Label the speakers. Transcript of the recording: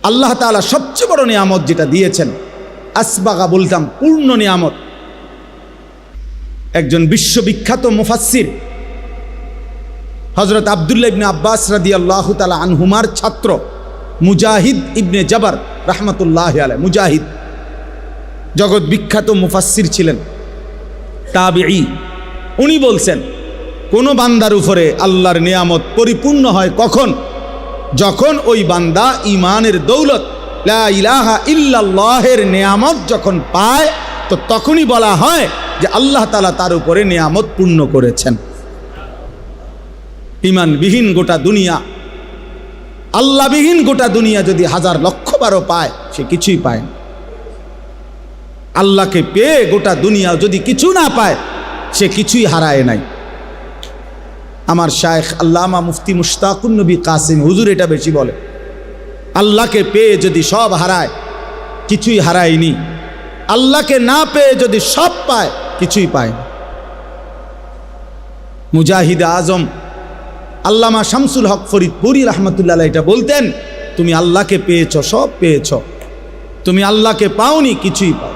Speaker 1: আল্লাহ তাআলা সবচেয়ে বড় নিয়ামত যেটা দিয়েছেন, আসবাগা বলতাম পূর্ণ নিয়ামত। একজন বিশ্ববিখ্যাত মুফাসসির হযরত আব্দুল্লাহ ইবনে আব্বাস রাদিয়াল্লাহু তাআলা আনহুমার ছাত্র মুজাহিদ ইবনে জবর রাহমাতুল্লাহি আলাইহি, মুজাহিদ জগৎ বিখ্যাত মুফাসসির ছিলেন, তাবিঈ। উনি বলছেন কোন বান্দার উপরে আল্লাহর নিয়ামত পরিপূর্ণ হয় কখন? যখন ওই বান্দা ঈমানের দৌলত লা ইলাহা ইল্লাল্লাহের নিয়ামত যখন পায়, তো তখনই বলা হয় যে আল্লাহ তাআলা তার উপরে নিয়ামত পূর্ণ করেছেন। ঈমানবিহীন গোটা দুনিয়া, আল্লাহবিহীন গোটা দুনিয়া যদি হাজার লক্ষ বারও পায়, সে কিছুই পায় না। আল্লাহকে পেয়ে গোটা দুনিয়া যদি কিছু না পায়, সে কিছুই হারায় নাই। আমার শায়েখ আল্লামা মুফতি মুশতাকুন নবী কাসিম হুজুর এটা বেশি বলে, আল্লাহকে পেয়ে যদি সব হারায়, কিছুই হারায়নি। আল্লাহকে না পেয়ে যদি সব পায়, কিছুই পায় না। মুজাহিদ আজম আল্লামা শামসুল হক ফরিদপুরি রাহমাতুল্লাহ আলাইহি এটা বলতেন, তুমি আল্লাহকে পেয়েছ, সব পেয়েছ, তুমি আল্লাহকে পাওনি, কিছুই পাও।